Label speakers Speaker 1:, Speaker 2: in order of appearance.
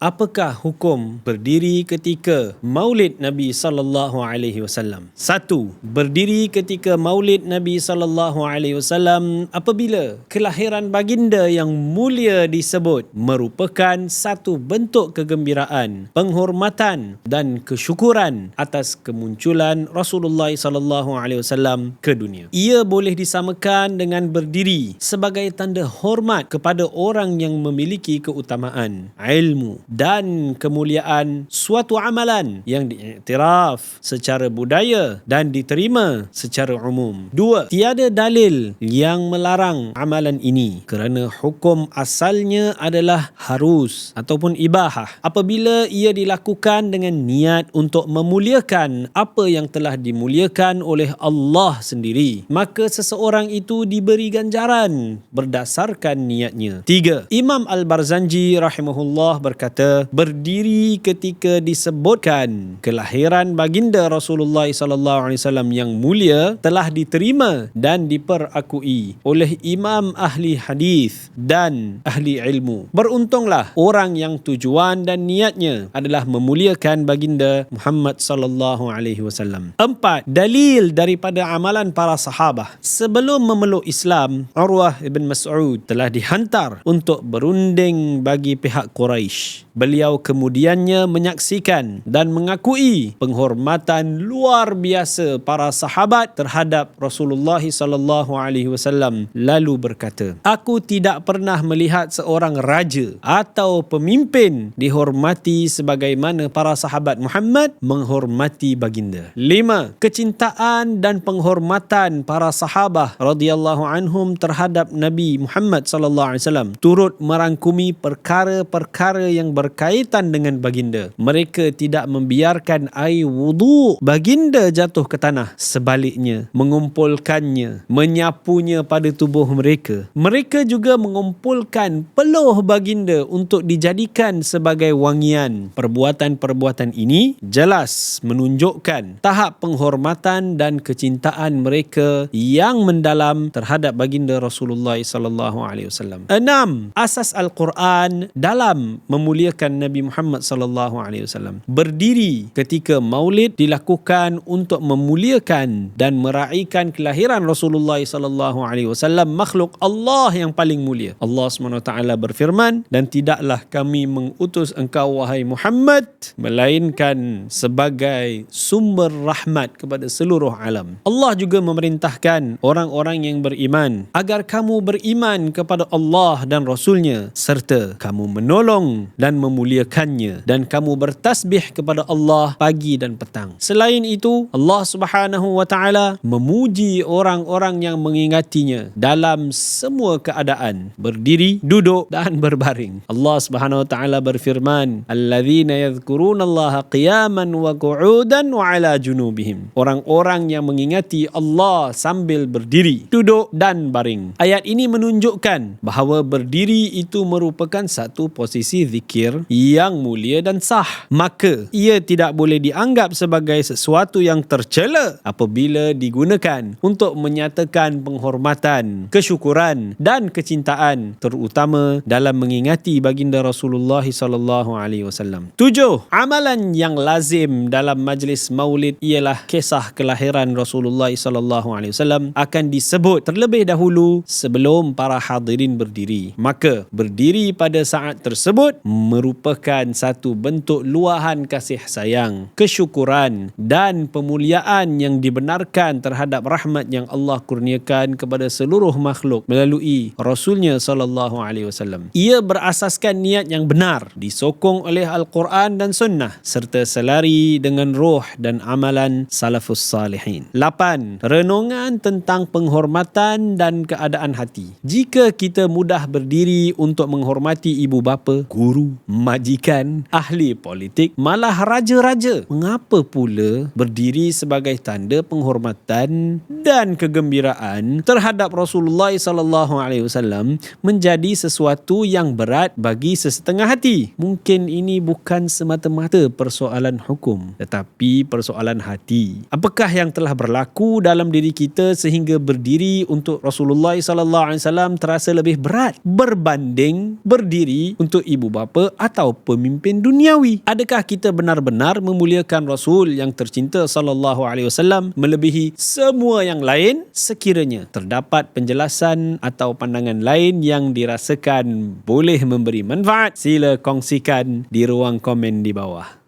Speaker 1: Apakah hukum berdiri ketika Maulid Nabi sallallahu alaihi wasallam? 1. Berdiri ketika Maulid Nabi sallallahu alaihi wasallam apabila kelahiran baginda yang mulia disebut merupakan satu bentuk kegembiraan, penghormatan dan kesyukuran atas kemunculan Rasulullah sallallahu alaihi wasallam ke dunia. Ia boleh disamakan dengan berdiri sebagai tanda hormat kepada orang yang memiliki keutamaan, ilmu dan kemuliaan suatu amalan yang diiktiraf secara budaya dan diterima secara umum. 2. Tiada dalil yang melarang amalan ini kerana hukum asalnya adalah harus ataupun ibahah apabila ia dilakukan dengan niat untuk memuliakan apa yang telah dimuliakan oleh Allah sendiri, maka seseorang itu diberi ganjaran berdasarkan niatnya. 3. Imam Al-Barzanji rahimahullah berkata, berdiri ketika disebutkan kelahiran baginda Rasulullah sallallahu alaihi wasallam yang mulia telah diterima dan diperakui oleh imam ahli hadis dan ahli ilmu. Beruntunglah orang yang tujuan dan niatnya adalah memuliakan baginda Muhammad sallallahu alaihi wasallam. 4. Dalil daripada amalan para sahabah. Sebelum memeluk Islam, Urwah ibn Mas'ud telah dihantar untuk berunding bagi pihak Quraisy. Beliau kemudiannya menyaksikan dan mengakui penghormatan luar biasa para sahabat terhadap Rasulullah sallallahu alaihi wasallam, lalu berkata, "Aku tidak pernah melihat seorang raja atau pemimpin dihormati sebagaimana para sahabat Muhammad menghormati baginda." 5. Kecintaan dan penghormatan para sahabat radhiyallahu anhum terhadap Nabi Muhammad sallallahu alaihi wasallam turut merangkumi perkara-perkara yang berkaitan dengan baginda. Mereka tidak membiarkan air wudu baginda jatuh ke tanah. Sebaliknya, mengumpulkannya, menyapunya pada tubuh mereka. Mereka juga mengumpulkan peluh baginda untuk dijadikan sebagai wangian. Perbuatan-perbuatan ini jelas menunjukkan tahap penghormatan dan kecintaan mereka yang mendalam terhadap baginda Rasulullah sallallahu alaihi wasallam. 6. Asas Al-Quran dalam memuliakan Nabi Muhammad sallallahu alaihi wasallam. Berdiri ketika Maulid dilakukan untuk memuliakan dan meraihkan kelahiran Rasulullah sallallahu alaihi wasallam, makhluk Allah yang paling mulia. Allah SWT berfirman, "Dan tidaklah kami mengutus engkau wahai Muhammad melainkan sebagai sumber rahmat kepada seluruh alam." Allah juga memerintahkan orang-orang yang beriman agar kamu beriman kepada Allah dan Rasulnya serta kamu menolong dan memuliakannya dan kamu bertasbih kepada Allah pagi dan petang. Selain itu, Allah Subhanahu wa taala memuji orang-orang yang mengingatinya dalam semua keadaan, berdiri, duduk dan berbaring. Allah Subhanahu wa taala berfirman, "Alladzina yadhkurunallaha qiyaman wa qu'udan wa 'ala junubihim." Orang-orang yang mengingati Allah sambil berdiri, duduk dan baring. Ayat ini menunjukkan bahawa berdiri itu merupakan satu posisi zikir yang mulia dan sah. Maka ia tidak boleh dianggap sebagai sesuatu yang tercela apabila digunakan untuk menyatakan penghormatan, kesyukuran dan kecintaan, terutama dalam mengingati baginda Rasulullah sallallahu alaihi wasallam. 7. Amalan yang lazim dalam majlis Maulid ialah kisah kelahiran Rasulullah sallallahu alaihi wasallam akan disebut terlebih dahulu sebelum para hadirin berdiri. Maka berdiri pada saat tersebut merupakan satu bentuk luahan kasih sayang, kesyukuran dan pemuliaan yang dibenarkan terhadap rahmat yang Allah kurniakan kepada seluruh makhluk melalui Rasulnya sallallahu alaihi wasallam. Ia berasaskan niat yang benar, disokong oleh Al-Quran dan Sunnah serta selari dengan roh dan amalan salafus salihin. 8. Renungan tentang penghormatan dan keadaan hati. Jika kita mudah berdiri untuk menghormati ibu bapa, guru, majikan, ahli politik, malah raja-raja, mengapa pula berdiri sebagai tanda penghormatan dan kegembiraan terhadap Rasulullah sallallahu alaihi wasallam menjadi sesuatu yang berat bagi sesetengah hati? Mungkin ini bukan semata-mata persoalan hukum, tetapi persoalan hati. Apakah yang telah berlaku dalam diri kita sehingga berdiri untuk Rasulullah sallallahu alaihi wasallam terasa lebih berat berbanding berdiri untuk ibu bapa atau pemimpin duniawi? Adakah kita benar-benar memuliakan Rasul yang tercinta sallallahu alaihi wasallam melebihi semua yang lain? Sekiranya terdapat penjelasan atau pandangan lain yang dirasakan boleh memberi manfaat, sila kongsikan di ruang komen di bawah.